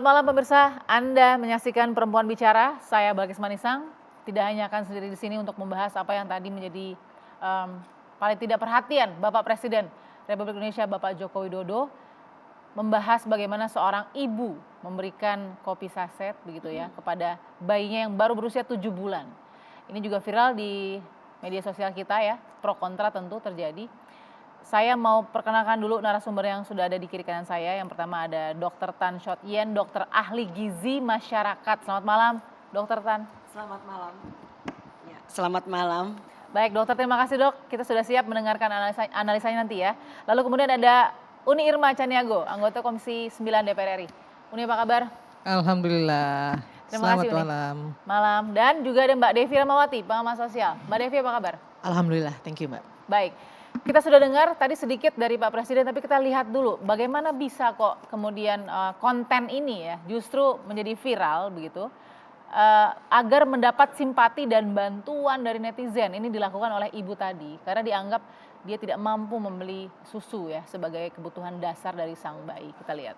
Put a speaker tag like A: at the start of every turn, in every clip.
A: Selamat malam pemirsa, Anda menyaksikan Perempuan Bicara, saya Balkis Manisang. Tidak hanya akan sendiri di sini untuk membahas apa yang tadi menjadi paling tidak perhatian Bapak Presiden Republik Indonesia Bapak Joko Widodo, membahas bagaimana seorang ibu memberikan kopi saset begitu ya kepada bayinya yang baru berusia 7 bulan. Ini juga viral di media sosial kita ya, pro kontra tentu terjadi. Saya mau perkenalkan dulu narasumber yang sudah ada di kiri kanan saya. Yang pertama ada Dr. Tan Shot Yen, dokter ahli gizi masyarakat. Selamat malam, Dr. Tan.
B: Selamat malam. Ya, selamat malam.
A: Baik dokter, terima kasih dok. Kita sudah siap mendengarkan analisanya nanti ya. Lalu kemudian ada Uni Irma Caniago, anggota Komisi 9 DPR RI. Uni apa kabar?
C: Alhamdulillah.
A: Terima kasih Uni.
C: Malam.
A: Malam. Dan juga ada Mbak Devi Ramawati, pengamat sosial. Mbak Devi apa kabar?
C: Alhamdulillah, thank you Mbak.
A: Baik. Kita sudah dengar tadi sedikit dari Pak Presiden, tapi kita lihat dulu bagaimana bisa kok kemudian konten ini ya justru menjadi viral begitu, agar mendapat simpati dan bantuan dari netizen. Ini dilakukan oleh ibu tadi karena dianggap dia tidak mampu membeli susu ya sebagai kebutuhan dasar dari sang bayi. Kita lihat.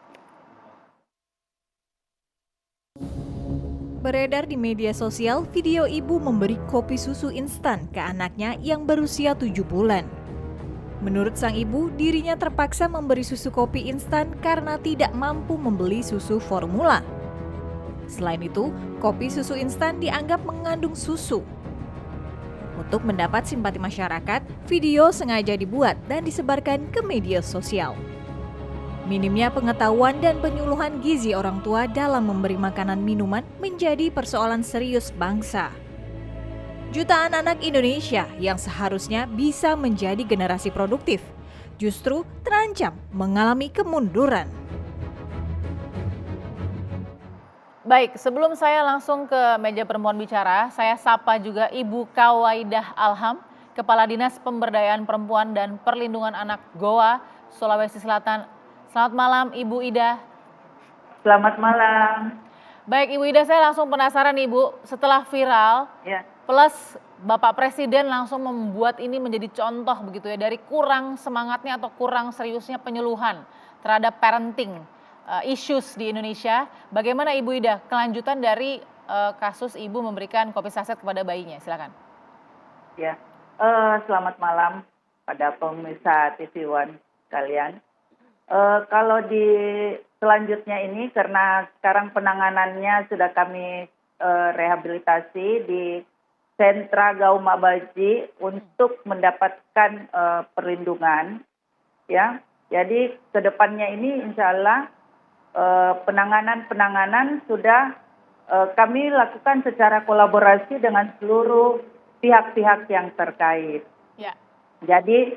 D: Beredar di media sosial video ibu memberi kopi susu instan ke anaknya yang berusia 7 bulan. Menurut sang ibu, dirinya terpaksa memberi susu kopi instan karena tidak mampu membeli susu formula. Selain itu, kopi susu instan dianggap mengandung susu. Untuk mendapat simpati masyarakat, video sengaja dibuat dan disebarkan ke media sosial. Minimnya pengetahuan dan penyuluhan gizi orang tua dalam memberi makanan minuman menjadi persoalan serius bangsa. Jutaan anak Indonesia yang seharusnya bisa menjadi generasi produktif, justru terancam mengalami kemunduran.
A: Baik, sebelum saya langsung ke meja Perempuan Bicara, saya sapa juga Ibu Kawaidah Alham, Kepala Dinas Pemberdayaan Perempuan dan Perlindungan Anak Goa, Sulawesi Selatan. Selamat malam Ibu Ida.
E: Selamat malam.
A: Baik Ibu Ida, saya langsung penasaran Ibu, setelah viral,
E: Ya.
A: plus Bapak Presiden langsung membuat ini menjadi contoh begitu ya, dari kurang semangatnya atau kurang seriusnya penyuluhan terhadap parenting issues di Indonesia. Bagaimana Ibu Ida kelanjutan dari kasus ibu memberikan kopi saset kepada bayinya? Silakan.
E: Ya, selamat malam pada pemirsa TV One kalian. Kalau di selanjutnya ini karena sekarang penanganannya sudah kami rehabilitasi di Sentra Gauma Baji untuk mendapatkan perlindungan, ya. Jadi kedepannya ini insya Allah penanganan sudah kami lakukan secara kolaborasi dengan seluruh pihak-pihak yang terkait.
A: Ya.
E: Jadi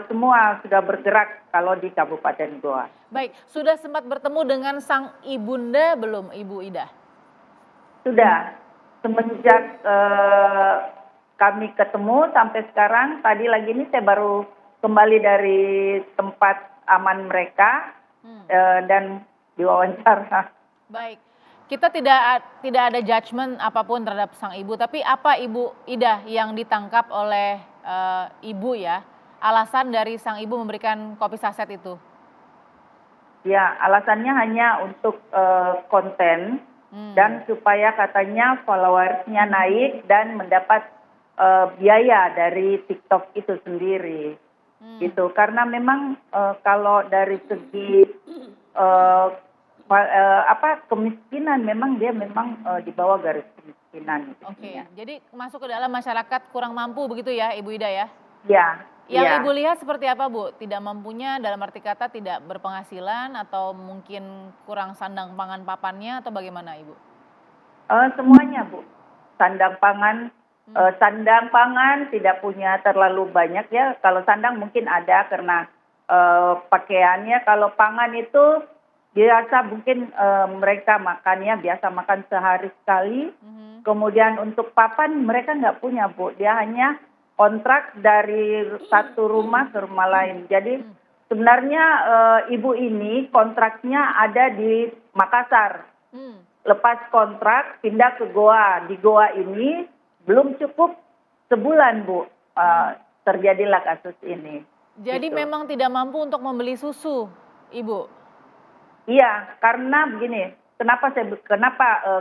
E: semua sudah bergerak kalau di Kabupaten Goa.
A: Baik, sudah sempat bertemu dengan sang ibunda belum Ibu Ida?
E: Sudah. Semenjak kami ketemu sampai sekarang, tadi lagi ini saya baru kembali dari tempat aman mereka dan diwawancara.
A: Baik, kita tidak ada judgement apapun terhadap sang ibu, tapi apa Ibu Ida yang ditangkap oleh ibu ya, alasan dari sang ibu memberikan kopi saset itu?
E: Ya, alasannya hanya untuk konten. Dan supaya katanya followersnya naik dan mendapat biaya dari TikTok itu sendiri, gitu. Karena memang kalau dari segi kemiskinan memang dia memang di bawah garis kemiskinan.
A: Oke, jadi masuk ke dalam masyarakat kurang mampu begitu ya Ibu Ida ya?
E: Ya.
A: Yang
E: ya.
A: Ibu lihat seperti apa Bu? Tidak mampunya dalam arti kata tidak berpenghasilan atau mungkin kurang sandang pangan papannya atau bagaimana Ibu?
E: Semuanya Bu. Sandang pangan tidak punya terlalu banyak ya. Kalau sandang mungkin ada karena pakaiannya. Kalau pangan itu biasa mungkin mereka makannya biasa makan sehari sekali. Kemudian untuk papan mereka nggak punya Bu. Dia hanya kontrak dari satu rumah ke rumah lain. Jadi sebenarnya ibu ini kontraknya ada di Makassar. Lepas kontrak pindah ke Goa. Di Goa ini belum cukup sebulan Bu, terjadilah kasus ini.
A: Jadi
E: gitu.
A: memang tidak mampu untuk membeli susu, Ibu?
E: Iya, karena begini, kenapa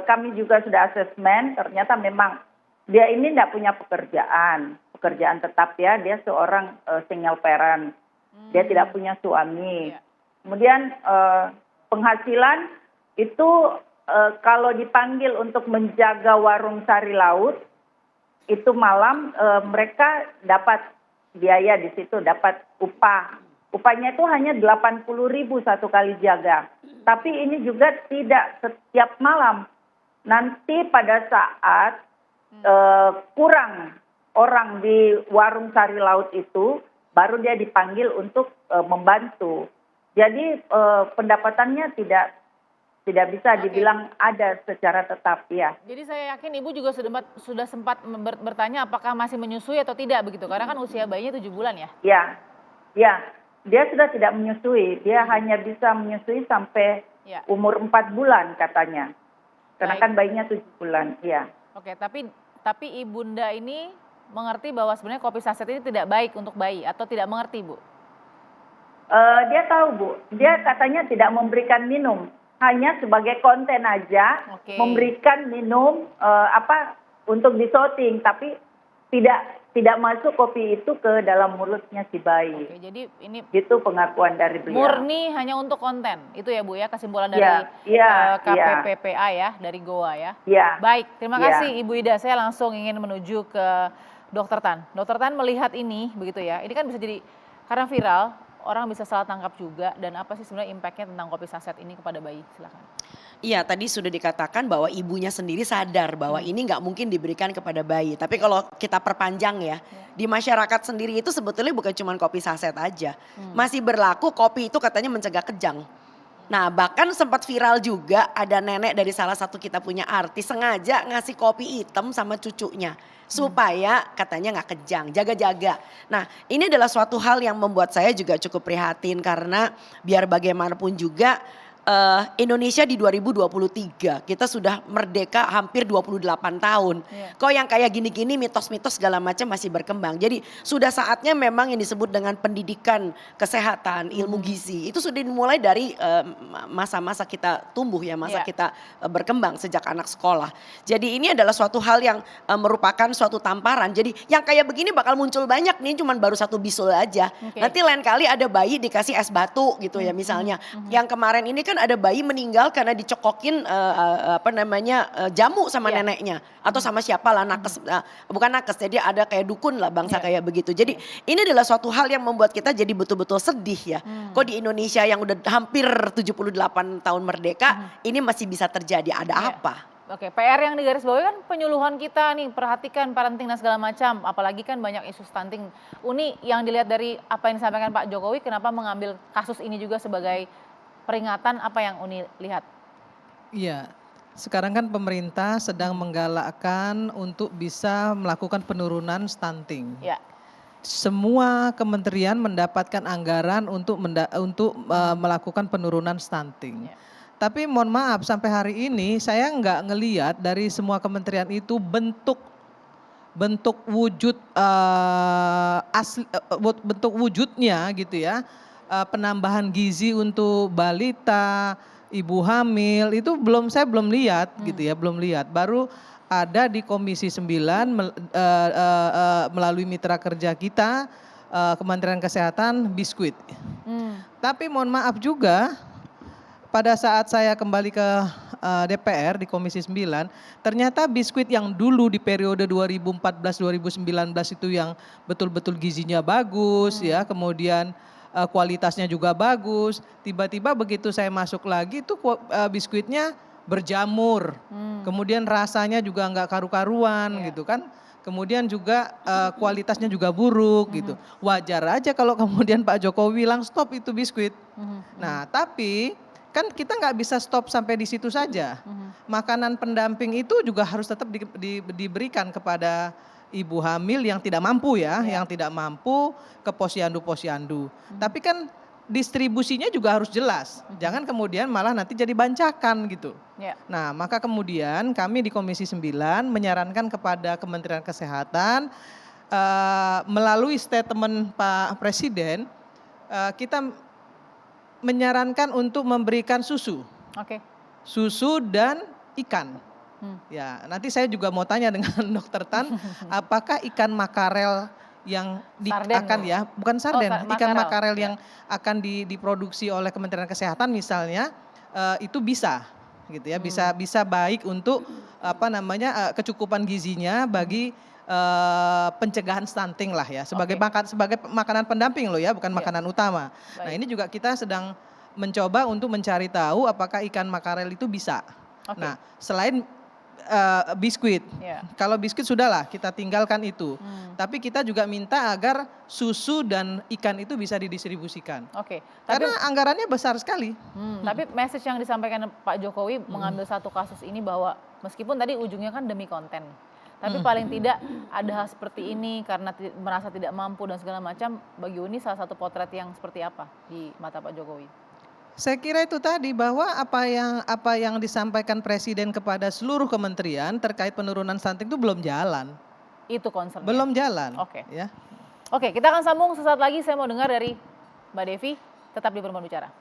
E: kami juga sudah asesmen, ternyata memang dia ini tidak punya pekerjaan tetap ya, dia seorang single parent, dia tidak punya suami.
A: Iya.
E: Kemudian penghasilan itu kalau dipanggil untuk menjaga warung sari laut, itu malam mereka dapat biaya di situ, dapat upah. Upahnya itu hanya 80.000 satu kali jaga. Tapi ini juga tidak setiap malam. Nanti pada saat kurang orang di warung sari laut itu, baru dia dipanggil untuk membantu. Jadi pendapatannya tidak bisa dibilang ada secara tetap ya.
A: Jadi saya yakin Ibu juga sudah sempat bertanya apakah masih menyusui atau tidak begitu. Karena kan usia bayinya 7 bulan ya.
E: Ya. Dia sudah tidak menyusui. Dia hanya bisa menyusui sampai umur 4 bulan katanya. Karena kan bayinya 7 bulan. Ya.
A: Oke, tapi Ibunda ini mengerti bahwa sebenarnya kopi saset ini tidak baik untuk bayi atau tidak mengerti, Bu?
E: Dia tahu, Bu. Dia katanya tidak memberikan minum. Hanya sebagai konten aja, memberikan minum untuk disoting, tapi tidak masuk kopi itu ke dalam mulutnya si bayi.
A: Oke, jadi ini
E: itu pengakuan dari beliau.
A: Murni hanya untuk konten, itu ya Bu ya, kesimpulan dari KPPPA ya, dari Goa ya.
E: Ya.
A: Baik, terima kasih Ibu Ida. Saya langsung ingin menuju ke Dokter Tan. Dokter Tan melihat ini begitu ya, ini kan bisa jadi karena viral, orang bisa salah tangkap juga, dan apa sih sebenarnya impactnya tentang kopi saset ini kepada bayi? Silakan.
B: Iya, tadi sudah dikatakan bahwa ibunya sendiri sadar bahwa ini nggak mungkin diberikan kepada bayi. Tapi kalau kita perpanjang ya, di masyarakat sendiri itu sebetulnya bukan cuma kopi saset aja. Masih berlaku kopi itu katanya mencegah kejang. Nah bahkan sempat viral juga ada nenek dari salah satu kita punya artis sengaja ngasih kopi hitam sama cucunya. Supaya katanya nggak kejang, jaga-jaga. Nah ini adalah suatu hal yang membuat saya juga cukup prihatin karena biar bagaimanapun juga Indonesia di 2023 kita sudah merdeka hampir 28 tahun. Kok yang kayak gini-gini mitos-mitos segala macam masih berkembang. Jadi sudah saatnya memang yang disebut dengan pendidikan kesehatan, ilmu gizi itu sudah dimulai dari masa-masa kita tumbuh ya, masa kita berkembang sejak anak sekolah. Jadi ini adalah suatu hal yang merupakan suatu tamparan. Jadi yang kayak begini bakal muncul banyak nih, cuman baru satu bisul aja. Nanti lain kali ada bayi dikasih es batu gitu ya misalnya. Yang kemarin ini kan ada bayi meninggal karena dicokokin jamu sama neneknya atau sama siapa lah, nakes, bukan nakes, jadi ada kayak dukun lah bangsa kayak begitu. Jadi ini adalah suatu hal yang membuat kita jadi betul-betul sedih ya. Kok di Indonesia yang udah hampir 78 tahun merdeka ini masih bisa terjadi, ada apa?
A: Oke, PR yang digarisbawahi kan penyuluhan kita nih, perhatikan parenting dan segala macam. Apalagi kan banyak isu stunting. Uni yang dilihat dari apa yang disampaikan Pak Jokowi, kenapa mengambil kasus ini juga sebagai peringatan, apa yang Uni lihat?
C: Iya, sekarang kan pemerintah sedang menggalakkan untuk bisa melakukan penurunan stunting.
A: Ya.
C: Semua kementerian mendapatkan anggaran untuk melakukan penurunan stunting.
A: Ya.
C: Tapi mohon maaf sampai hari ini saya nggak ngelihat dari semua kementerian itu bentuk wujud bentuk wujudnya gitu ya. Penambahan gizi untuk balita, ibu hamil itu saya belum lihat gitu ya, belum lihat. Baru ada di Komisi 9 melalui mitra kerja kita, Kementerian Kesehatan, biskuit. Tapi mohon maaf juga pada saat saya kembali ke DPR di Komisi 9, ternyata biskuit yang dulu di periode 2014-2019 itu yang betul-betul gizinya bagus ya, kemudian kualitasnya juga bagus. Tiba-tiba begitu saya masuk lagi itu biskuitnya berjamur. Kemudian rasanya juga nggak karu-karuan gitu kan. Kemudian juga kualitasnya juga buruk gitu. Wajar aja kalau kemudian Pak Jokowi bilang stop itu biskuit. Nah tapi kan kita nggak bisa stop sampai di situ saja. Makanan pendamping itu juga harus tetap diberikan kepada ibu hamil yang tidak mampu yang tidak mampu ke posyandu. Tapi kan distribusinya juga harus jelas. Jangan kemudian malah nanti jadi bancakan gitu. Nah, maka kemudian kami di Komisi 9 menyarankan kepada Kementerian Kesehatan melalui statement Pak Presiden kita menyarankan untuk memberikan susu.
A: Oke.
C: Susu dan ikan. Ya, nanti saya juga mau tanya dengan Dokter Tan, apakah ikan makarel yang
A: Sarden
C: akan ya, bukan sarden, ikan makarel
A: Ya.
C: yang akan diproduksi oleh Kementerian Kesehatan misalnya, itu bisa gitu ya, bisa baik untuk kecukupan gizinya bagi pencegahan stunting lah ya, sebagai makanan pendamping loh ya, bukan makanan utama. Nah,
A: Baik.
C: ini juga kita sedang mencoba untuk mencari tahu apakah ikan makarel itu bisa.
A: Oke.
C: Nah, selain biskuit,
A: Ya.
C: kalau biskuit sudahlah kita tinggalkan itu. Tapi kita juga minta agar susu dan ikan itu bisa didistribusikan.
A: Oke. Tapi
C: Karena anggarannya besar sekali.
A: tapi message yang disampaikan Pak Jokowi mengambil satu kasus ini bahwa meskipun tadi ujungnya kan demi konten, tapi paling tidak ada hal seperti ini karena merasa tidak mampu dan segala macam. Bagi Uni salah satu potret yang seperti apa di mata Pak Jokowi?
C: Saya kira itu tadi bahwa apa yang disampaikan Presiden kepada seluruh kementerian terkait penurunan stunting itu belum jalan.
A: Itu concern.
C: Belum jalan.
A: Oke.
C: Ya.
A: Oke, kita akan sambung sesaat lagi. Saya mau dengar dari Mbak Devi, tetap di Perempuan Bicara.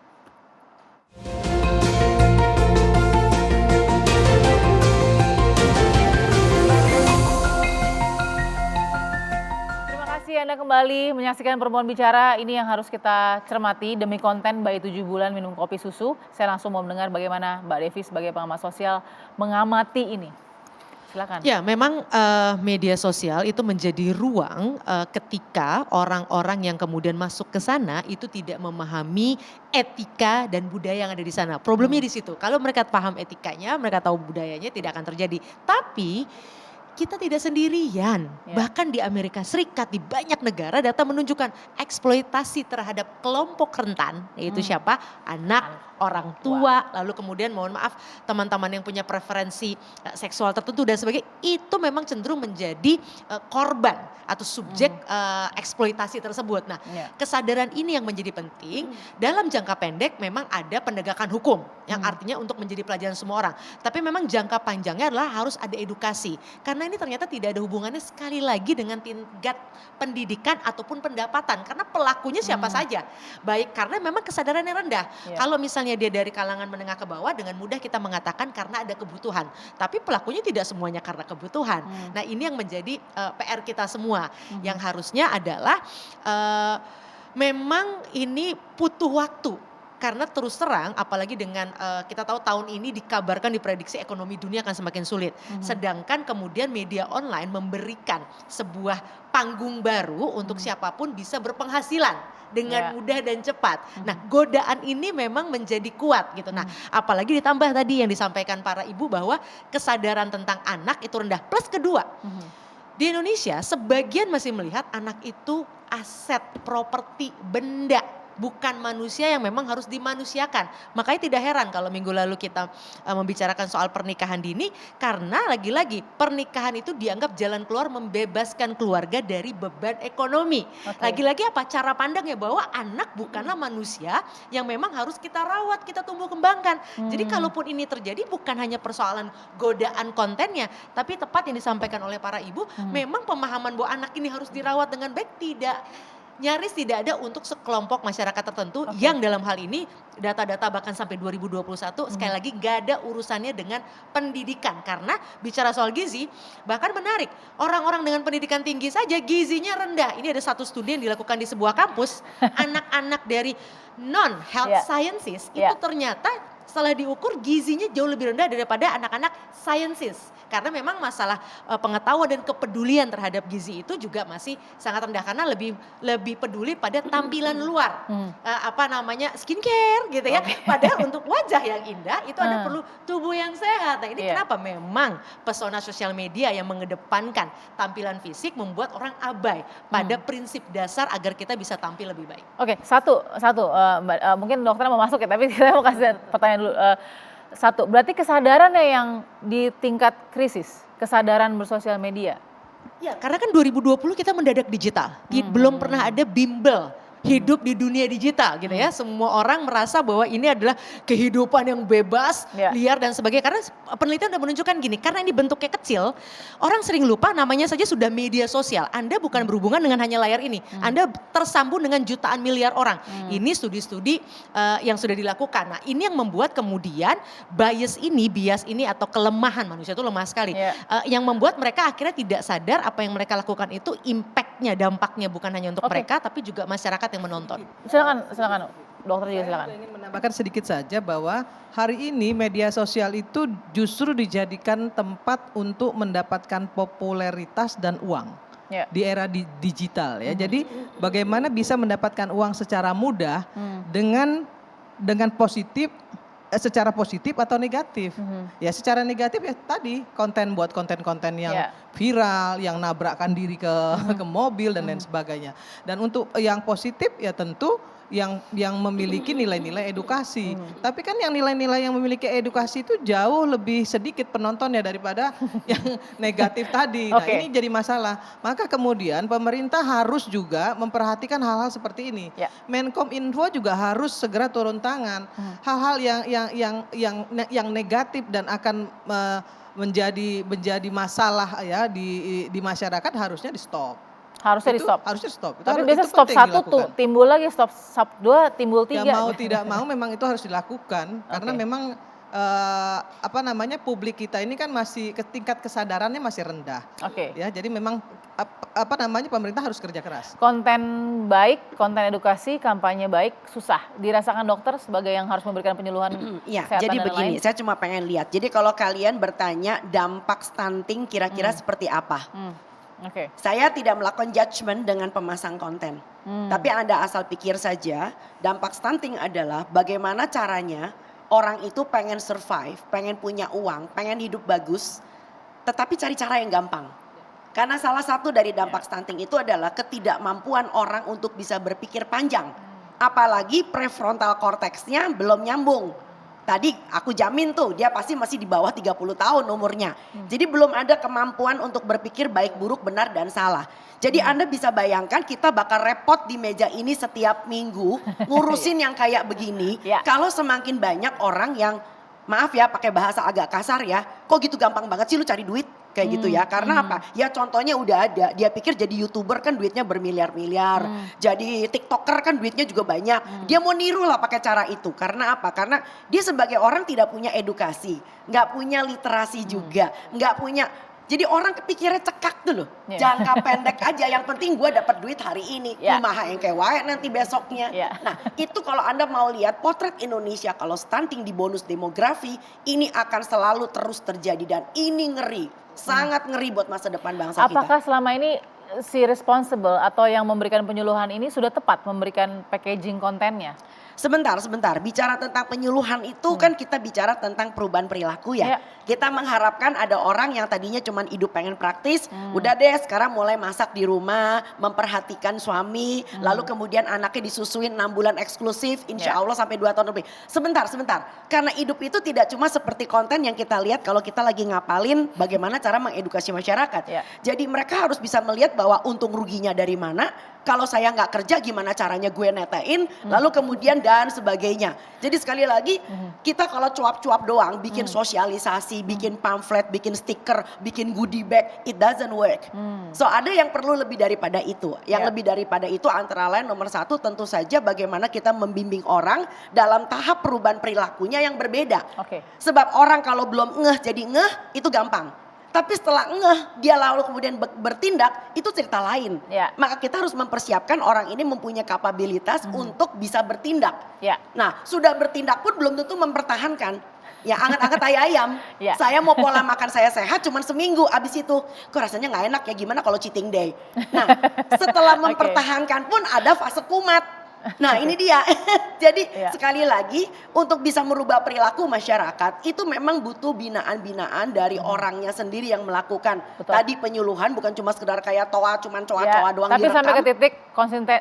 A: Terima kasih Anda kembali menyaksikan Perempuan Bicara. Ini yang harus kita cermati demi konten bayi 7 bulan minum kopi susu. Saya langsung mau mendengar bagaimana Mbak Devi sebagai pengamat sosial mengamati ini. Silakan.
F: Ya, memang media sosial itu menjadi ruang ketika orang-orang yang kemudian masuk ke sana itu tidak memahami etika dan budaya yang ada di sana. Problemnya di situ. Kalau mereka paham etikanya, mereka tahu budayanya, tidak akan terjadi. Tapi kita tidak sendirian.
A: Ya.
F: Bahkan di Amerika Serikat, di banyak negara data menunjukkan eksploitasi terhadap kelompok rentan, yaitu siapa? Anak, orang tua, lalu kemudian mohon maaf teman-teman yang punya preferensi seksual tertentu dan sebagainya, itu memang cenderung menjadi korban atau subjek eksploitasi tersebut. Nah,
A: Ya.
F: kesadaran ini yang menjadi penting. Dalam jangka pendek memang ada penegakan hukum yang artinya untuk menjadi pelajaran semua orang. Tapi memang jangka panjangnya adalah harus ada edukasi. Karena ini ternyata tidak ada hubungannya sekali lagi dengan tingkat pendidikan ataupun pendapatan. Karena pelakunya siapa saja. Baik karena memang kesadaran yang rendah.
A: Ya.
F: Kalau misalnya dia dari kalangan menengah ke bawah, dengan mudah kita mengatakan karena ada kebutuhan. Tapi pelakunya tidak semuanya karena kebutuhan. Nah, ini yang menjadi PR kita semua. Yang harusnya adalah memang ini butuh waktu. Karena terus terang apalagi dengan kita tahu tahun ini dikabarkan diprediksi ekonomi dunia akan semakin sulit. Sedangkan kemudian media online memberikan sebuah panggung baru untuk siapapun bisa berpenghasilan dengan mudah dan cepat. Nah, godaan ini memang menjadi kuat gitu. Nah, apalagi ditambah tadi yang disampaikan para ibu bahwa kesadaran tentang anak itu rendah. Plus kedua, di Indonesia sebagian masih melihat anak itu aset, properti, benda. Bukan manusia yang memang harus dimanusiakan. Makanya tidak heran kalau minggu lalu kita membicarakan soal pernikahan dini. Karena lagi-lagi pernikahan itu dianggap jalan keluar membebaskan keluarga dari beban ekonomi. Lagi-lagi apa? Cara pandangnya bahwa anak bukanlah manusia yang memang harus kita rawat, kita tumbuh kembangkan. Jadi kalaupun ini terjadi bukan hanya persoalan godaan kontennya. Tapi tepat yang disampaikan oleh para ibu. Memang pemahaman bahwa anak ini harus dirawat dengan baik nyaris tidak ada untuk sekelompok masyarakat tertentu yang dalam hal ini data-data bahkan sampai 2021 sekali lagi gak ada urusannya dengan pendidikan. Karena bicara soal gizi bahkan menarik, orang-orang dengan pendidikan tinggi saja gizinya rendah. Ini ada satu studi yang dilakukan di sebuah kampus, anak-anak dari non-health sciences itu ternyata setelah diukur gizinya jauh lebih rendah daripada anak-anak sciences. Karena memang masalah pengetahuan dan kepedulian terhadap gizi itu juga masih sangat rendah. Karena lebih peduli pada tampilan luar. Skincare gitu ya. Padahal untuk wajah yang indah itu ada perlu tubuh yang sehat. Nah, ini kenapa memang pesona sosial media yang mengedepankan tampilan fisik membuat orang abai pada prinsip dasar agar kita bisa tampil lebih baik.
A: Oke, satu, Mbak, mungkin dokter mau masuk ya, tapi saya mau kasih pertanyaan dulu. Satu, berarti kesadarannya yang di tingkat krisis, kesadaran bersosial media.
F: Ya, karena kan 2020 kita mendadak digital. Belum pernah ada bimbel hidup di dunia digital gitu ya. Semua orang merasa bahwa ini adalah kehidupan yang bebas, liar dan sebagainya. Karena penelitian sudah menunjukkan gini, karena ini bentuknya kecil, orang sering lupa namanya saja sudah media sosial. Anda bukan berhubungan dengan hanya layar ini, Anda tersambung dengan jutaan miliar orang. Ini studi-studi yang sudah dilakukan. Nah ini yang membuat kemudian bias ini atau kelemahan manusia itu lemah sekali. Yang membuat mereka akhirnya tidak sadar apa yang mereka lakukan itu impactnya, dampaknya bukan hanya untuk mereka tapi juga masyarakat yang menonton.
A: Silakan dokter juga silakan.
C: Saya ingin menambahkan sedikit saja bahwa hari ini media sosial itu justru dijadikan tempat untuk mendapatkan popularitas dan uang di era digital ya. Jadi bagaimana bisa mendapatkan uang secara mudah dengan positif, secara positif atau negatif. Ya secara negatif ya tadi buat konten-konten yang viral, yang nabrakkan diri ke mobil dan lain sebagainya. Dan untuk yang positif ya tentu yang memiliki nilai-nilai edukasi. Tapi kan yang nilai-nilai yang memiliki edukasi itu jauh lebih sedikit penontonnya daripada yang negatif tadi. Nah ini jadi masalah. Maka kemudian pemerintah harus juga memperhatikan hal-hal seperti ini. Menkominfo juga harus segera turun tangan. Hal-hal yang negatif dan akan menjadi masalah ya di masyarakat harusnya di stop.
A: Harusnya di stop.
C: Harusnya stop.
A: Tapi biasanya stop 1 tuh timbul lagi, stop 2 timbul 3.
C: Ya mau tidak mau memang itu harus dilakukan karena memang publik kita ini kan masih tingkat kesadarannya masih rendah. Ya jadi memang pemerintah harus kerja keras.
A: Konten baik, konten edukasi, kampanye baik susah dirasakan dokter sebagai yang harus memberikan penyuluhan kesehatan
B: jadi
A: dan
B: begini,
A: lain.
B: saya cuma pengen lihat. Jadi kalau kalian bertanya dampak stunting kira-kira seperti apa? Saya tidak melakukan judgement dengan pemasang konten. Tapi Anda asal pikir saja, dampak stunting adalah bagaimana caranya orang itu pengen survive, pengen punya uang, pengen hidup bagus, tetapi cari cara yang gampang. Karena salah satu dari dampak stunting itu adalah ketidakmampuan orang untuk bisa berpikir panjang. Apalagi prefrontal cortexnya belum nyambung. Tadi aku jamin tuh dia pasti masih di bawah 30 tahun umurnya. Jadi belum ada kemampuan untuk berpikir baik buruk benar dan salah. Jadi Anda bisa bayangkan kita bakal repot di meja ini setiap minggu ngurusin yang kayak begini. Kalau semakin banyak orang yang maaf ya pakai bahasa agak kasar ya. Kok gitu gampang banget sih lu cari duit? Kayak gitu ya, karena apa? Ya contohnya udah ada, dia pikir jadi YouTuber kan duitnya bermiliar-miliar, jadi TikToker kan duitnya juga banyak. Dia mau niru lah pakai cara itu, karena apa? Karena dia sebagai orang tidak punya edukasi, nggak punya literasi juga, nggak punya. Jadi orang kepikirnya cekak tuh loh, jangka pendek aja. Yang penting gue dapat duit hari ini, kumaha yang kayak wae nanti besoknya. Nah itu kalau Anda mau lihat potret Indonesia kalau stunting di bonus demografi, ini akan selalu terus terjadi dan ini ngeri. Sangat ngeri buat masa depan bangsa kita.
A: Apakah selama ini si responsible atau yang memberikan penyuluhan ini sudah tepat memberikan packaging kontennya?
B: Sebentar. Bicara tentang penyuluhan itu kan kita bicara tentang perubahan perilaku ya. Kita mengharapkan ada orang yang tadinya cuma hidup pengen praktis, udah deh sekarang mulai masak di rumah, memperhatikan suami, lalu kemudian anaknya disusuin 6 bulan eksklusif, insya Allah sampai 2 tahun lebih. Sebentar. Karena hidup itu tidak cuma seperti konten yang kita lihat kalau kita lagi ngapalin bagaimana cara mengedukasi masyarakat. Jadi mereka harus bisa melihat bahwa untung ruginya dari mana, kalau saya nggak kerja gimana caranya gue netain, lalu kemudian dan sebagainya. Jadi sekali lagi kita kalau cuap-cuap doang bikin sosialisasi, bikin pamflet, bikin stiker, bikin goodie bag, it doesn't work. So ada yang perlu lebih daripada itu. Yang lebih daripada itu antara lain nomor 1 tentu saja bagaimana kita membimbing orang dalam tahap perubahan perilakunya yang berbeda. Sebab orang kalau belum ngeh jadi ngeh itu gampang. Tapi setelah ngeh dia lalu kemudian bertindak itu cerita lain. Maka kita harus mempersiapkan orang ini mempunyai kapabilitas untuk bisa bertindak. Nah sudah bertindak pun belum tentu mempertahankan. Ya anget-anget ayam. Saya mau pola makan saya sehat cuman seminggu, abis itu kok rasanya nggak enak ya, gimana kalau cheating day. Nah setelah mempertahankan pun ada fase kumat. Nah ini dia. Jadi sekali lagi untuk bisa merubah perilaku masyarakat itu memang butuh binaan-binaan dari orangnya sendiri yang melakukan. Tadi penyuluhan bukan cuma sekedar kayak cuman coa doang
A: tapi
B: direkam.
A: Sampai ke titik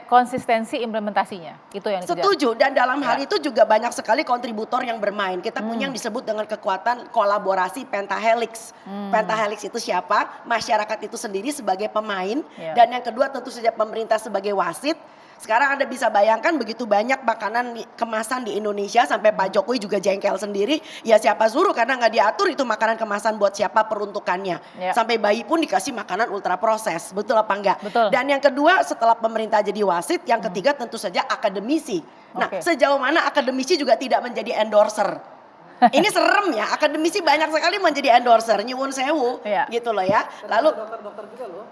A: konsistensi implementasinya. Itu yang dikejar.
B: Setuju, dan dalam hal itu juga banyak sekali kontributor yang bermain. Kita punya yang disebut dengan kekuatan kolaborasi pentahelix. Pentahelix itu siapa? Masyarakat itu sendiri sebagai pemain. Dan yang kedua tentu saja pemerintah sebagai wasit. Sekarang Anda bisa bayangkan begitu banyak makanan kemasan di Indonesia sampai Pak Jokowi juga jengkel sendiri. Ya siapa suruh karena nggak diatur itu makanan kemasan buat siapa peruntukannya.
A: Ya.
B: Sampai bayi pun dikasih makanan ultra proses. Betul apa enggak?
A: Betul.
B: Dan yang kedua setelah pemerintah jadi wasit, yang ketiga tentu saja akademisi. Nah,
A: Oke.
B: sejauh mana akademisi juga tidak menjadi endorser. Ini serem ya, akademisi banyak sekali menjadi endorser, nyuwun sewu,
A: Iya.
B: gitu loh ya. Lalu dokter-dokter juga loh.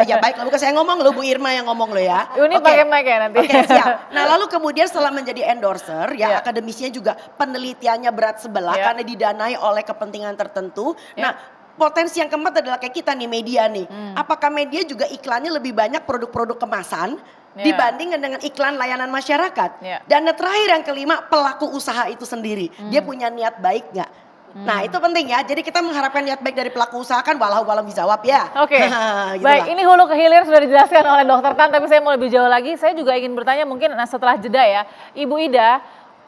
B: Iya, baik. Bukan saya ngomong loh, Bu Irma yang ngomong loh ya.
A: Ini
B: Oke.
A: pakai mic ya nanti.
B: Oke, siap. Nah, lalu kemudian setelah menjadi endorser,
A: Iya.
B: ya akademisinya juga penelitiannya berat sebelah
A: Iya.
B: karena didanai oleh kepentingan tertentu.
A: Iya.
B: Nah, potensi yang keempat adalah kayak kita nih media nih. Apakah media juga iklannya lebih banyak produk-produk kemasan
A: Ya.
B: dibandingkan dengan iklan layanan masyarakat?
A: Ya.
B: Dan yang terakhir yang kelima, pelaku usaha itu sendiri. Dia punya niat baik nggak? Nah itu penting ya, jadi kita mengharapkan niat baik dari pelaku usaha kan walau dijawab ya.
A: Oke,
B: Gitu
A: baik
B: lah.
A: ini hulu ke hilir sudah dijelaskan oleh Dokter Tan, tapi saya mau lebih jauh lagi. Saya juga ingin bertanya mungkin setelah jeda ya, Ibu Ida,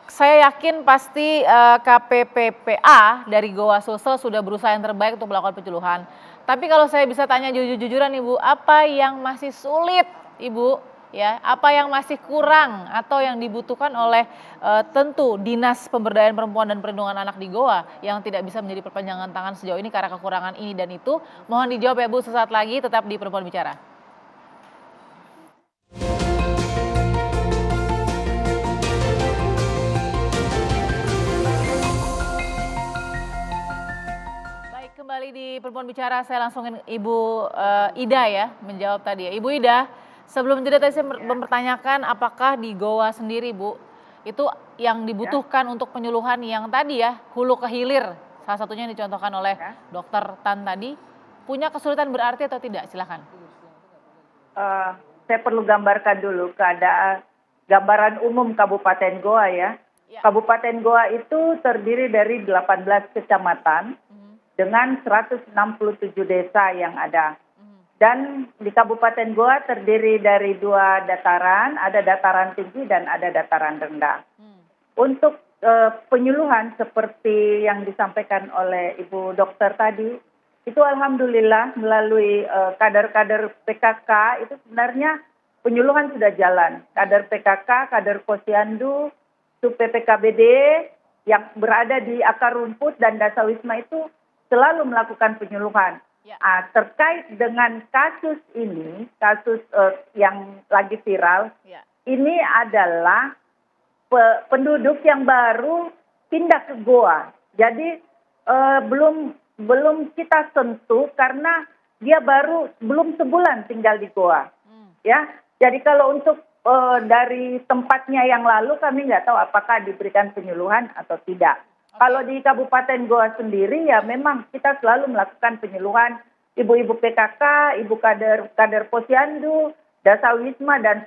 A: saya yakin pasti KPPPA dari Goa Sulsel sudah berusaha yang terbaik untuk melakukan penceluhan. Tapi kalau saya bisa tanya jujur-jujuran Ibu, apa yang masih sulit Ibu? Ya, apa yang masih kurang atau yang dibutuhkan oleh tentu Dinas Pemberdayaan Perempuan dan Perlindungan Anak di Goa yang tidak bisa menjadi perpanjangan tangan sejauh ini karena kekurangan ini dan itu. Mohon dijawab ya Bu sesaat lagi, tetap di Perempuan Bicara. Baik, kembali di Perempuan Bicara, saya langsungin Ibu Ida ya menjawab tadi ya. Ibu Ida, sebelum jeda tadi saya mempertanyakan apakah di Goa sendiri Bu, itu yang dibutuhkan untuk penyuluhan yang tadi ya, hulu ke hilir, salah satunya yang dicontohkan oleh Dokter Tan tadi, punya kesulitan berarti atau tidak? Silakan.
E: Saya perlu gambarkan dulu keadaan gambaran umum Kabupaten Goa ya.
A: Ya.
E: Kabupaten Goa itu terdiri dari 18 kecamatan dengan 167 desa yang ada. Dan di Kabupaten Goa terdiri dari 2 dataran, ada dataran tinggi dan ada dataran rendah. Untuk penyuluhan seperti yang disampaikan oleh Ibu Dokter tadi, itu alhamdulillah melalui kader-kader PKK itu sebenarnya penyuluhan sudah jalan. Kader PKK, kader Posyandu, Sub PPKBD yang berada di akar rumput dan Dasawisma itu selalu melakukan penyuluhan.
A: Ya.
E: Terkait dengan kasus ini, kasus yang lagi viral,
A: Ya.
E: ini adalah penduduk yang baru pindah ke Goa. Jadi belum kita sentuh karena dia baru belum sebulan tinggal di Goa. Ya, jadi kalau untuk dari tempatnya yang lalu kami nggak tahu apakah diberikan penyuluhan atau tidak. Kalau di Kabupaten Goa sendiri ya memang kita selalu melakukan penyuluhan ibu-ibu PKK, ibu kader Posyandu, Dasawisma dan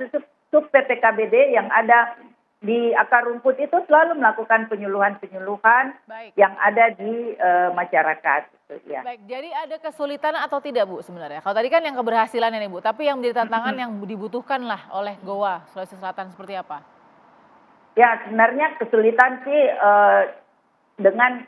E: Sub PPKBD yang ada di akar rumput itu selalu melakukan penyuluhan-penyuluhan
A: Baik.
E: yang ada di masyarakat. Gitu, ya.
A: Baik, jadi ada kesulitan atau tidak Bu sebenarnya? Kalau tadi kan yang keberhasilan ini Bu, tapi yang menjadi tantangan yang dibutuhkan lah oleh Goa, Sulawesi Selatan seperti apa?
E: Ya sebenarnya kesulitan sih dengan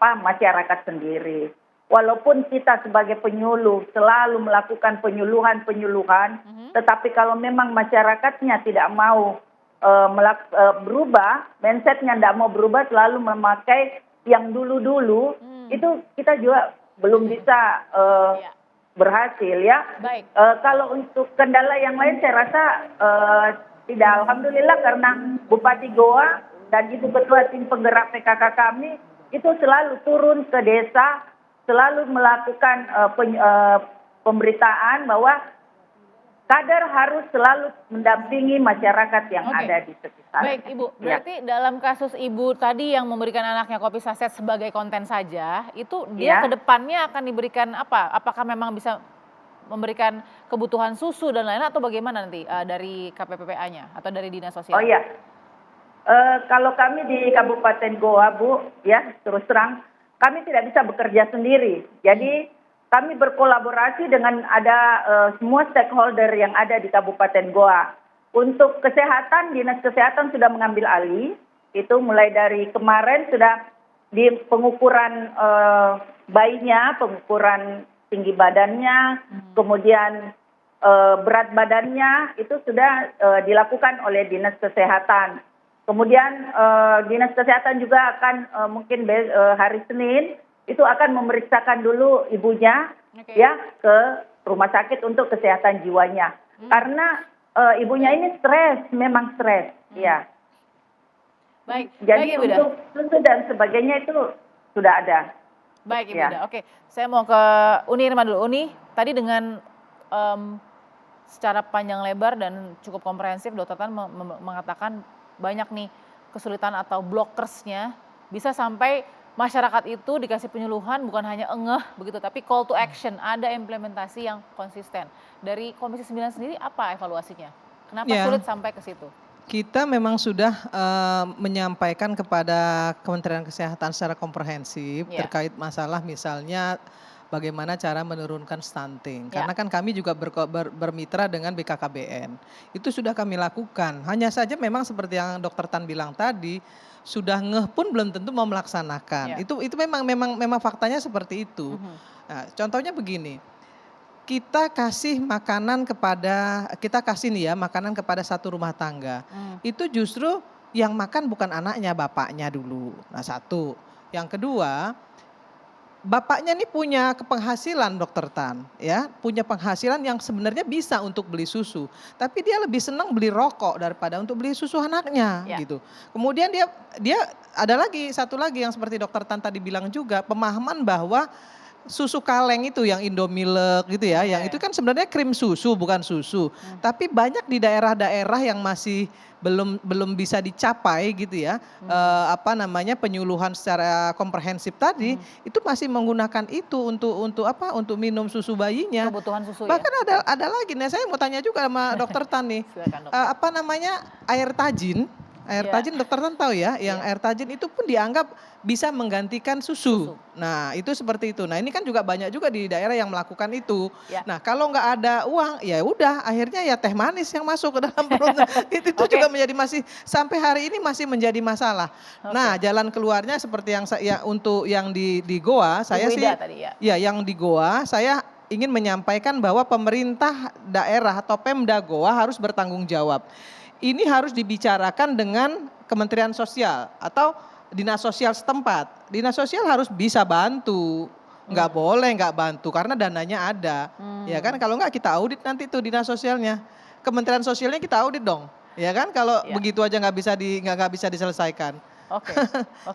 E: masyarakat sendiri. Walaupun kita sebagai penyuluh selalu melakukan penyuluhan, tetapi kalau memang masyarakatnya tidak mau berubah, mindsetnya tidak mau berubah, selalu memakai yang dulu-dulu, itu kita juga belum bisa berhasil ya.
A: Baik.
E: Kalau untuk kendala yang lain saya rasa tidak, alhamdulillah karena Bupati Goa dan Ibu Ketua Tim Penggerak PKK kami itu selalu turun ke desa, selalu melakukan pemberitaan bahwa kader harus selalu mendampingi masyarakat yang
A: Oke.
E: ada di sekitar.
A: Baik Ibu, berarti dalam kasus Ibu tadi yang memberikan anaknya kopi saset sebagai konten saja, itu dia
E: Ya.
A: ke depannya akan diberikan apa? Apakah memang bisa memberikan kebutuhan susu dan lain-lain atau bagaimana nanti dari KPPPA-nya atau dari Dinas Sosial?
E: Oh iya, kalau kami di Kabupaten Goa Bu, ya terus terang kami tidak bisa bekerja sendiri. Jadi kami berkolaborasi dengan ada semua stakeholder yang ada di Kabupaten Goa. Untuk kesehatan, Dinas Kesehatan sudah mengambil alih. Itu mulai dari kemarin sudah di pengukuran bayinya, pengukuran tinggi badannya, kemudian berat badannya itu sudah dilakukan oleh Dinas Kesehatan. Kemudian Dinas Kesehatan juga akan mungkin hari Senin itu akan memeriksakan dulu ibunya ya ke rumah sakit untuk kesehatan jiwanya. Karena ibunya ini stres, memang stres, ya.
A: Baik,
E: Jadi
A: baik, Ibu Ida.
E: untuk susu dan sebagainya itu sudah ada.
A: Baik, Ibu
E: Ya.
A: Ida. Oke, saya mau ke Uni Irma dulu. Uni, tadi dengan secara panjang lebar dan cukup komprehensif, Dokter Tan mengatakan banyak nih kesulitan atau blockersnya, bisa sampai masyarakat itu dikasih penyuluhan bukan hanya engeh begitu, tapi call to action, ada implementasi yang konsisten. Dari Komisi 9 sendiri apa evaluasinya? Kenapa
C: Ya.
A: sulit sampai ke situ?
C: Kita memang sudah menyampaikan kepada Kementerian Kesehatan secara komprehensif
A: Ya.
C: terkait masalah misalnya bagaimana cara menurunkan stunting.
A: Ya.
C: Karena kan kami juga bermitra dengan BKKBN. Itu sudah kami lakukan. Hanya saja memang seperti yang Dokter Tan bilang tadi, sudah ngeh pun belum tentu mau melaksanakan.
A: Ya.
C: Itu memang faktanya seperti itu. Nah, contohnya begini. Kita kasih makanan makanan kepada satu rumah tangga. Itu justru yang makan bukan anaknya, bapaknya dulu. Nah, satu. Yang kedua, bapaknya nih punya penghasilan, Dokter Tan, ya, punya penghasilan yang sebenarnya bisa untuk beli susu, tapi dia lebih senang beli rokok daripada untuk beli susu anaknya,
A: Ya.
C: gitu. Kemudian dia ada lagi satu lagi yang seperti Dokter Tan tadi bilang juga, pemahaman bahwa susu kaleng itu yang Indomilk gitu ya, yang itu kan sebenarnya krim susu bukan susu. Tapi banyak di daerah-daerah yang masih belum bisa dicapai gitu ya, penyuluhan secara komprehensif tadi, itu masih menggunakan itu untuk minum susu bayinya.
A: Kebutuhan susu
C: Bahkan
A: ya?
C: ada lagi, nah saya mau tanya juga sama Dokter Tan nih,
A: Silakan, Dokter.
C: air tajin. Air
A: Iya.
C: tajin Dokter Tan tahu ya, yang air tajin itu pun dianggap bisa menggantikan susu. Nah, itu seperti itu. Nah, ini kan juga banyak juga di daerah yang melakukan itu.
A: Ya.
C: Nah, kalau nggak ada uang, ya udah akhirnya ya teh manis yang masuk ke dalam perut. itu
A: Oke.
C: juga sampai hari ini masih menjadi masalah. Nah, jalan keluarnya seperti yang untuk yang di Goa, saya
A: Ibu
C: sih
A: Ida tadi ya.
C: ya yang di Goa, saya ingin menyampaikan bahwa pemerintah daerah atau Pemda Goa harus bertanggung jawab. Ini harus dibicarakan dengan Kementerian Sosial atau Dinas Sosial setempat. Dinas Sosial harus bisa bantu. Nggak boleh nggak bantu karena dananya ada. Ya kan, kalau nggak kita audit nanti tuh Dinas Sosialnya. Kementerian Sosialnya kita audit dong. Ya kan, kalau
A: Ya.
C: begitu aja nggak bisa diselesaikan.
A: Oke.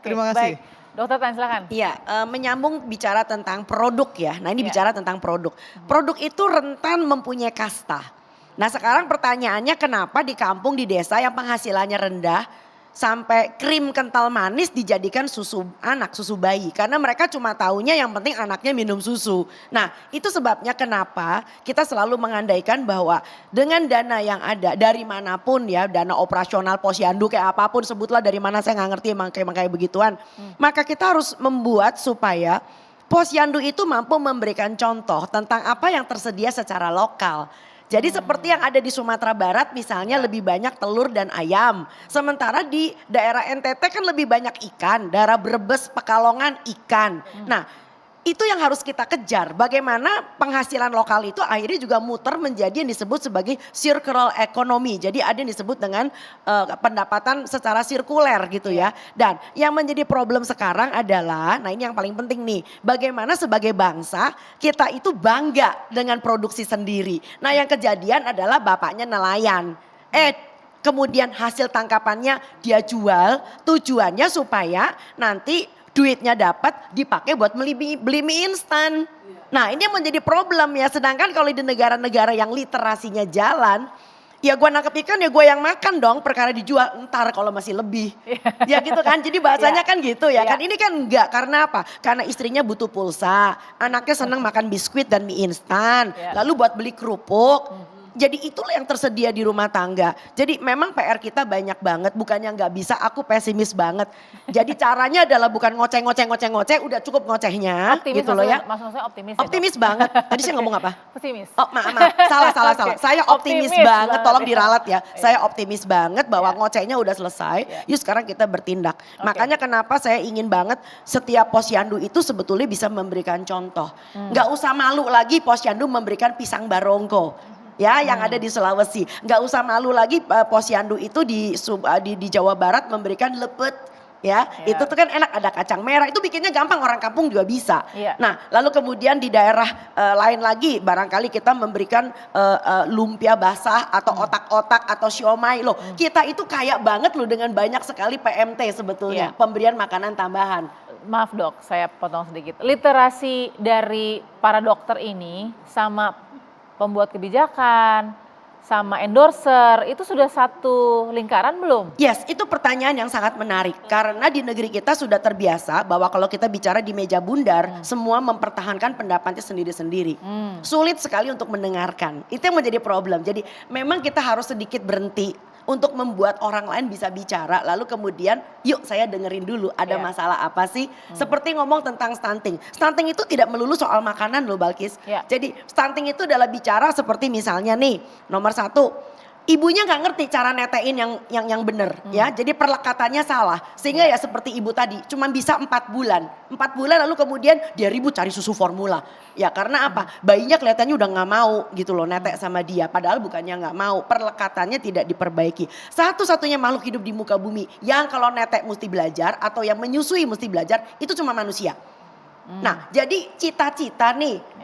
C: Terima kasih.
A: Baik. Dokter Tan silakan.
B: Iya, menyambung bicara tentang produk ya. Nah, ini
A: Iya.
B: bicara tentang produk. Produk itu rentan mempunyai kasta. Nah, sekarang pertanyaannya kenapa di kampung, di desa yang penghasilannya rendah sampai krim kental manis dijadikan susu anak, susu bayi. Karena mereka cuma taunya yang penting anaknya minum susu. Nah, itu sebabnya kenapa kita selalu mengandaikan bahwa dengan dana yang ada dari manapun ya, dana operasional posyandu kayak apapun, sebutlah dari mana saya nggak ngerti kayak begituan. Maka kita harus membuat supaya posyandu itu mampu memberikan contoh tentang apa yang tersedia secara lokal. Jadi seperti yang ada di Sumatera Barat misalnya lebih banyak telur dan ayam. Sementara di daerah NTT kan lebih banyak ikan, daerah Brebes, Pekalongan ikan. Nah, itu yang harus kita kejar. Bagaimana penghasilan lokal itu akhirnya juga muter menjadi yang disebut sebagai circular economy. Jadi ada yang disebut dengan pendapatan secara sirkuler gitu ya. Dan yang menjadi problem sekarang adalah, nah ini yang paling penting nih. Bagaimana sebagai bangsa kita itu bangga dengan produksi sendiri. Nah yang kejadian adalah bapaknya nelayan. Kemudian hasil tangkapannya dia jual, tujuannya supaya nanti duitnya dapat dipakai buat beli mie instan. Nah ini yang menjadi problem ya. Sedangkan kalau di negara-negara yang literasinya jalan, ya gue nangkep ikan ya gue yang makan dong, perkara dijual ntar kalau masih lebih. Ya gitu kan, jadi bahasanya kan gitu ya kan. Ini kan enggak, karena apa? Karena istrinya butuh pulsa, anaknya senang makan biskuit dan mie instan, lalu buat beli kerupuk. Jadi itulah yang tersedia di rumah tangga. Jadi memang PR kita banyak banget, bukannya nggak bisa, aku pesimis banget. Jadi caranya adalah bukan ngoceh, udah cukup ngocehnya
A: Optimis
B: gitu loh ya.
A: maksudnya optimis ya, Dok?
B: Optimis banget. Tadi saya ngomong apa?
A: Pesimis.
B: Oh maaf, salah. Saya optimis banget, tolong diralat ya. Saya optimis banget bahwa ngocehnya udah selesai, yuk sekarang kita bertindak. Makanya kenapa saya ingin banget setiap posyandu itu sebetulnya bisa memberikan contoh. Nggak usah malu lagi posyandu memberikan pisang barongko. ya yang ada di Sulawesi. Nggak usah malu lagi, Posyandu itu di Jawa Barat memberikan lepet. Ya, itu tuh kan enak, ada kacang merah, itu bikinnya gampang, orang kampung juga bisa. Nah, lalu kemudian di daerah lain lagi barangkali kita memberikan lumpia basah atau otak-otak atau siomay loh. Kita itu kaya banget loh dengan banyak sekali PMT sebetulnya, pemberian makanan tambahan.
A: Maaf dok, saya potong sedikit. Literasi dari para dokter ini sama pembuat kebijakan, sama endorser, itu sudah satu lingkaran belum?
B: Yes, itu pertanyaan yang sangat menarik. Karena di negeri kita sudah terbiasa bahwa kalau kita bicara di meja bundar, semua mempertahankan pendapatnya sendiri-sendiri. Sulit sekali untuk mendengarkan. Itu yang menjadi problem. Jadi memang kita harus sedikit berhenti untuk membuat orang lain bisa bicara. Lalu kemudian yuk saya dengerin dulu ada masalah apa sih. Seperti ngomong tentang stunting. Stunting itu tidak melulu soal makanan loh Balkis. Jadi stunting itu adalah bicara seperti misalnya nih nomor 1. Ibunya nggak ngerti cara netein yang benar ya. Jadi perlekatannya salah. Sehingga ya seperti ibu tadi cuma bisa 4 bulan. 4 bulan lalu kemudian dia ribut cari susu formula. Ya karena apa? Bayinya kelihatannya udah nggak mau gitu loh netek sama dia. Padahal bukannya nggak mau. Perlekatannya tidak diperbaiki. Satu-satunya makhluk hidup di muka bumi yang kalau netek mesti belajar atau yang menyusui mesti belajar itu cuma manusia. Nah jadi cita-cita nih.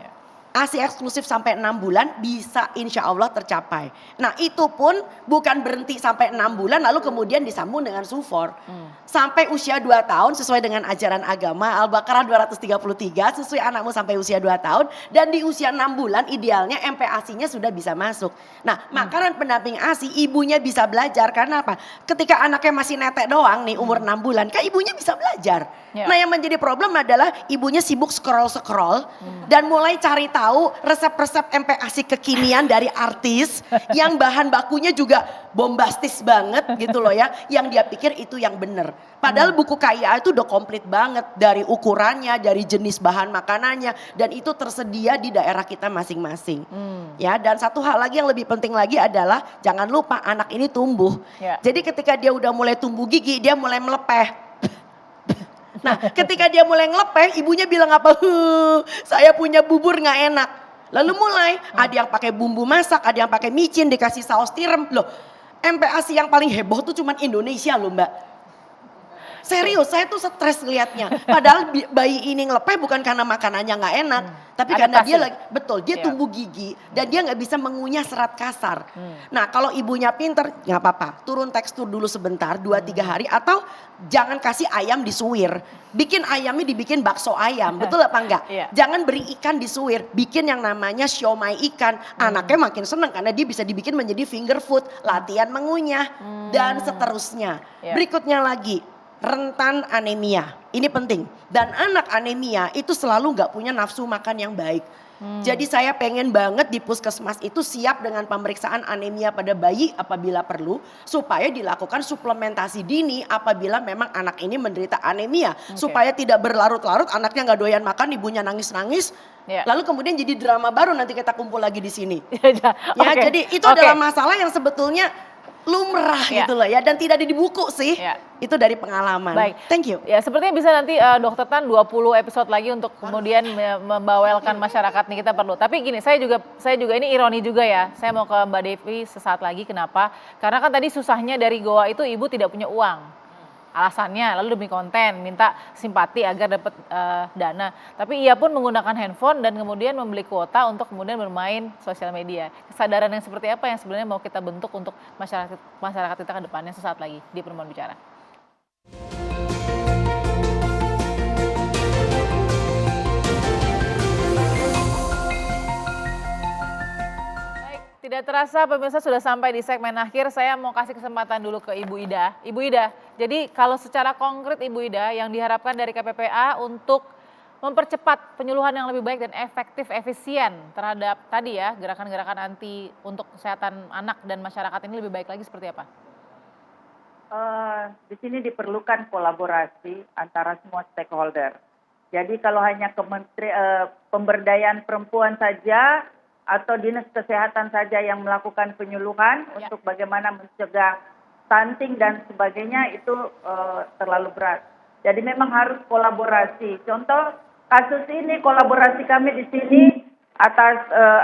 B: ASI eksklusif sampai 6 bulan bisa insya Allah tercapai. Nah itu pun bukan berhenti sampai 6 bulan lalu kemudian disambung dengan sufor. Sampai usia 2 tahun sesuai dengan ajaran agama Al-Baqarah 233 sesuai anakmu sampai usia 2 tahun. Dan di usia 6 bulan idealnya MPASI-nya sudah bisa masuk. Nah makanan pendamping ASI ibunya bisa belajar karena apa? Ketika anaknya masih netek doang nih umur 6 bulan kan ibunya bisa belajar. Nah yang menjadi problem adalah ibunya sibuk scroll-scroll dan mulai cari tahu resep-resep MPASI kekinian dari artis yang bahan bakunya juga bombastis banget gitu loh ya. Yang dia pikir itu yang benar. Padahal buku KIA itu udah komplit banget dari ukurannya, dari jenis bahan makanannya dan itu tersedia di daerah kita masing-masing. Ya, dan satu hal lagi yang lebih penting lagi adalah jangan lupa anak ini tumbuh. Jadi ketika dia udah mulai tumbuh gigi, dia mulai melepeh. Nah ketika dia mulai ngelepeh ibunya bilang apa? Saya punya bubur gak enak. Lalu mulai ada yang pakai bumbu masak, ada yang pakai micin dikasih saus tiram. Loh MPASI yang paling heboh tuh cuman Indonesia loh mbak. Serius saya tuh stres liatnya. Padahal bayi ini ngelepeh bukan karena makanannya gak enak. Tapi karena dia lagi, betul dia tumbuh gigi dan dia gak bisa mengunyah serat kasar. Nah kalau ibunya pinter gak apa-apa. Turun tekstur dulu sebentar 2-3 hari atau jangan kasih ayam disuir. Bikin ayamnya dibikin bakso ayam, betul apa enggak? Jangan beri ikan disuir, bikin yang namanya siomay ikan. Anaknya makin seneng karena dia bisa dibikin menjadi finger food, latihan mengunyah dan seterusnya. Berikutnya lagi. Rentan anemia, ini penting. Dan anak anemia itu selalu gak punya nafsu makan yang baik. Jadi saya pengen banget di puskesmas itu siap dengan pemeriksaan anemia pada bayi apabila perlu. Supaya dilakukan suplementasi dini apabila memang anak ini menderita anemia. Supaya tidak berlarut-larut anaknya gak doyan makan, ibunya nangis-nangis. Lalu kemudian jadi drama baru nanti kita kumpul lagi di sini. Jadi itu adalah masalah yang sebetulnya lumrah gitu loh ya dan tidak ada di buku sih. Itu dari pengalaman.
A: Baik.
B: Thank you.
A: Ya sepertinya bisa nanti Dokter Tan 20 episode lagi untuk kemudian membawelkan masyarakat nih kita perlu. Tapi gini, saya juga ini ironi juga ya. Saya mau ke Mbak Devi sesaat lagi. Kenapa? Karena kan tadi susahnya dari Goa itu ibu tidak punya uang. Alasannya lalu demi konten minta simpati agar dapat dana. Tapi ia pun menggunakan handphone dan kemudian membeli kuota untuk kemudian bermain sosial media. Kesadaran yang seperti apa yang sebenarnya mau kita bentuk untuk masyarakat kita ke depannya sesaat lagi di Perempuan Bicara. Tidak terasa pemirsa sudah sampai di segmen akhir, saya mau kasih kesempatan dulu ke Ibu Ida. Ibu Ida, jadi kalau secara konkret Ibu Ida yang diharapkan dari KPPA untuk mempercepat penyuluhan yang lebih baik dan efektif, efisien terhadap tadi ya gerakan-gerakan anti untuk kesehatan anak dan masyarakat ini lebih baik lagi seperti apa?
E: Di sini diperlukan kolaborasi antara semua stakeholder. Jadi kalau hanya pemberdayaan perempuan saja, atau dinas kesehatan saja yang melakukan penyuluhan untuk bagaimana mencegah stunting dan sebagainya itu terlalu berat. Jadi memang harus kolaborasi. Contoh kasus ini kolaborasi kami di sini atas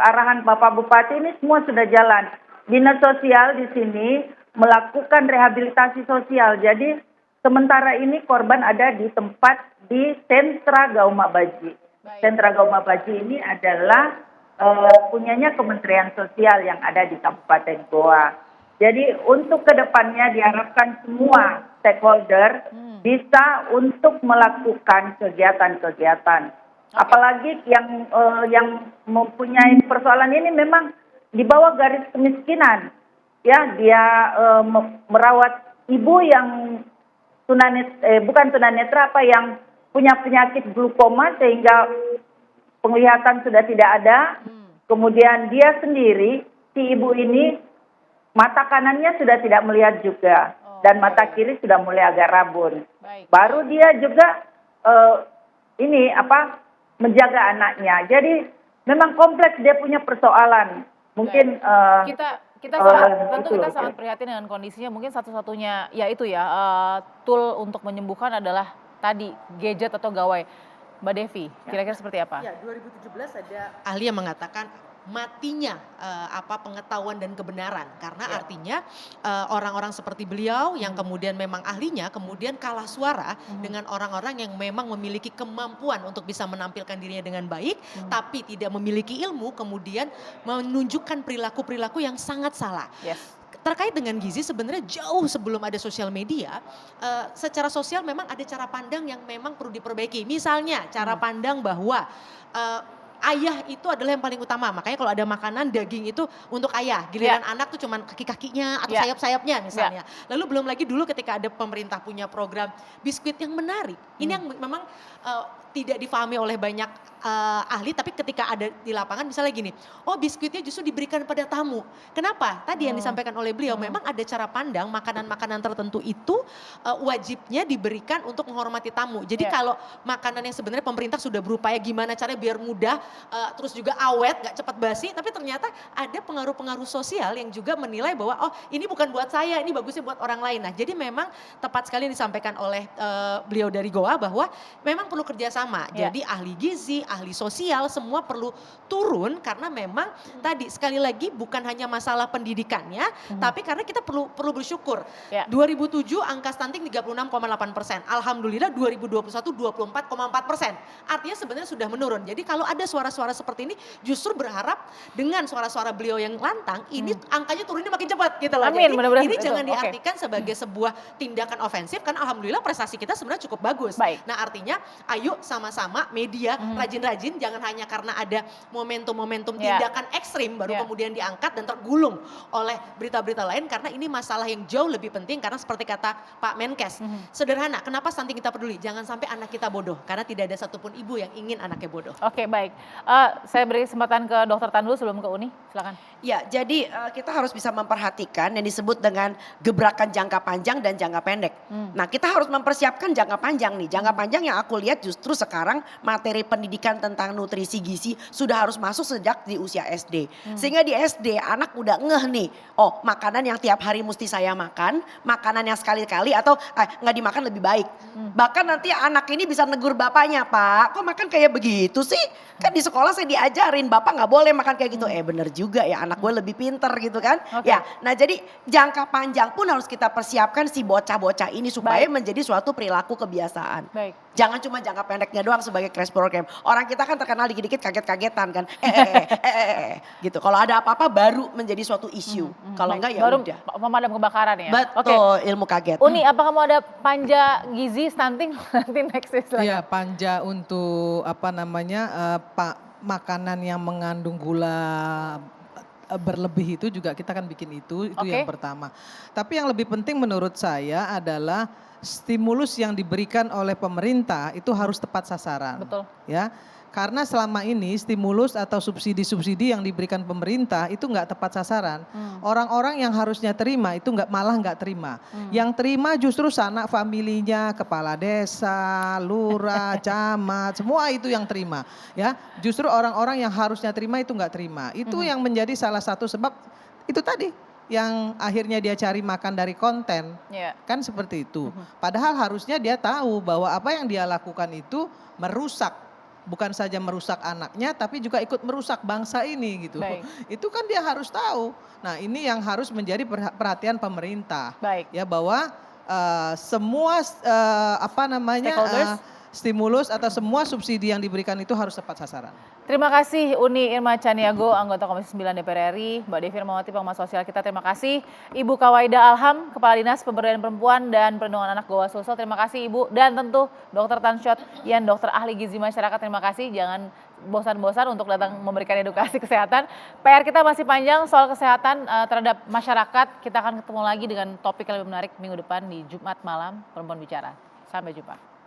E: arahan Bapak Bupati ini semua sudah jalan. Dinas sosial di sini melakukan rehabilitasi sosial. Jadi sementara ini korban ada di tempat di Sentra Gauma Baji. Sentra Gauma Baji ini adalah punyanya Kementerian Sosial yang ada di Kabupaten Goa. Jadi untuk kedepannya diharapkan semua stakeholder bisa untuk melakukan kegiatan-kegiatan. Apalagi yang mempunyai persoalan ini memang di bawah garis kemiskinan. Ya, dia merawat ibu yang bukan tunanetra yang punya penyakit glaukoma sehingga penglihatan sudah tidak ada. Kemudian dia sendiri, si ibu ini mata kanannya sudah tidak melihat juga dan mata kiri sudah mulai agak rabun. Baru dia juga menjaga anaknya. Jadi memang kompleks, dia punya persoalan. Mungkin
A: kita sangat prihatin dengan kondisinya. Mungkin satu-satunya tool untuk menyembuhkan adalah tadi gadget atau gawai. Mbak Devi, kira-kira seperti apa?
F: Ya, 2017 ada ahli yang mengatakan matinya pengetahuan dan kebenaran, karena artinya orang-orang seperti beliau yang kemudian memang ahlinya kemudian kalah suara dengan orang-orang yang memang memiliki kemampuan untuk bisa menampilkan dirinya dengan baik, tapi tidak memiliki ilmu, kemudian menunjukkan perilaku-perilaku yang sangat salah. Terkait dengan gizi sebenarnya jauh sebelum ada sosial media, secara sosial memang ada cara pandang yang memang perlu diperbaiki. Misalnya cara pandang bahwa ayah itu adalah yang paling utama. Makanya kalau ada makanan daging itu untuk ayah, giliran anak tuh cuman kaki-kakinya atau sayap-sayapnya misalnya. Lalu belum lagi dulu ketika ada pemerintah punya program biskuit yang menarik. Ini yang memang tidak difahami oleh banyak ahli, tapi ketika ada di lapangan misalnya gini, oh biskuitnya justru diberikan pada tamu. Kenapa? Tadi yang disampaikan oleh beliau, memang ada cara pandang makanan-makanan tertentu itu wajibnya diberikan untuk menghormati tamu. Jadi kalau makanan yang sebenarnya pemerintah sudah berupaya gimana caranya biar mudah, terus juga awet, gak cepat basi, tapi ternyata ada pengaruh-pengaruh sosial yang juga menilai bahwa oh ini bukan buat saya, ini bagusnya buat orang lain. Nah jadi memang tepat sekali yang disampaikan oleh beliau dari Goa bahwa memang perlu kerjasama. Jadi ahli gizi, ahli sosial semua perlu turun karena memang tadi sekali lagi bukan hanya masalah pendidikannya, tapi karena kita perlu bersyukur. 2007 angka stunting 36,8%, alhamdulillah 2021 24,4%. Artinya sebenarnya sudah menurun. Jadi kalau ada suara-suara seperti ini, justru berharap dengan suara-suara beliau yang lantang, ini angkanya turunnya makin cepat gitu loh.
A: Amin,
F: jadi ini jangan diartikan sebagai sebuah tindakan ofensif, karena alhamdulillah prestasi kita sebenarnya cukup bagus. Nah artinya ayo sama-sama media rajin-rajin, jangan hanya karena ada momentum-momentum tindakan ekstrim baru kemudian diangkat dan tergulung oleh berita-berita lain, karena ini masalah yang jauh lebih penting. Karena seperti kata Pak Menkes, sederhana, kenapa stunting kita peduli? Jangan sampai anak kita bodoh, karena tidak ada satupun ibu yang ingin anaknya bodoh.
A: Oke, baik. Saya beri kesempatan ke Dokter Tan dulu sebelum ke Uni, silakan.
B: Ya, jadi kita harus bisa memperhatikan yang disebut dengan gebrakan jangka panjang dan jangka pendek. Nah, kita harus mempersiapkan jangka panjang nih. Jangka panjang yang aku lihat justru sekarang materi pendidikan tentang nutrisi gizi sudah harus masuk sejak di usia SD. Sehingga di SD anak udah ngeh nih, oh makanan yang tiap hari mesti saya makan, makanan yang sekali-kali atau nggak dimakan lebih baik. Bahkan nanti anak ini bisa negur bapaknya, Pak, kok makan kayak begitu sih? Kan di sekolah saya diajarin, Bapak nggak boleh makan kayak gitu. Bener juga ya, anak gue lebih pinter gitu kan. Ya, nah jadi jangka panjang pun harus kita persiapkan si bocah-bocah ini supaya menjadi suatu perilaku kebiasaan. Jangan cuma jangka pendeknya doang sebagai crash program. Orang kita kan terkenal dikit-dikit kaget-kagetan kan. Gitu. Kalau ada apa-apa baru menjadi suatu isu. Kalau enggak ya
A: baru
B: udah.
A: Pemadam kebakaran ya.
B: Betul, ilmu kaget.
A: Uni, apa kamu ada panja gizi stunting nanti next selanjutnya?
C: Iya, panja untuk makanan yang mengandung gula berlebih itu juga kita kan bikin itu yang pertama. Tapi yang lebih penting menurut saya adalah stimulus yang diberikan oleh pemerintah itu harus tepat sasaran.
A: Betul.
C: Ya. Karena selama ini stimulus atau subsidi-subsidi yang diberikan pemerintah itu nggak tepat sasaran. Orang-orang yang harusnya terima itu malah nggak terima. Yang terima justru sanak familinya, kepala desa, lurah, camat, semua itu yang terima. Ya, justru orang-orang yang harusnya terima itu nggak terima. Itu yang menjadi salah satu sebab itu tadi. Yang akhirnya dia cari makan dari konten, kan seperti itu. Padahal harusnya dia tahu bahwa apa yang dia lakukan itu merusak bukan saja merusak anaknya tapi juga ikut merusak bangsa ini gitu.
A: Baik.
C: Itu kan dia harus tahu. Nah, ini yang harus menjadi perhatian pemerintah.
A: Baik.
C: Ya bahwa semua
A: Stakeholders.
C: stimulus atau semua subsidi yang diberikan itu harus tepat sasaran.
A: Terima kasih Uni Irma Caniago, anggota Komisi 9 DPR RI, Mbak Devi Irmawati, pengamat sosial kita. Terima kasih Ibu Kawaida Alham, Kepala Dinas Pemberdayaan Perempuan dan Perlindungan Anak Goa Sulsel. Terima kasih Ibu, dan tentu Dr. Tan Shot Yan, dokter ahli gizi masyarakat. Terima kasih. Jangan bosan-bosan untuk datang memberikan edukasi kesehatan. PR kita masih panjang soal kesehatan terhadap masyarakat. Kita akan ketemu lagi dengan topik yang lebih menarik minggu depan di Jumat malam Perempuan Bicara. Sampai jumpa.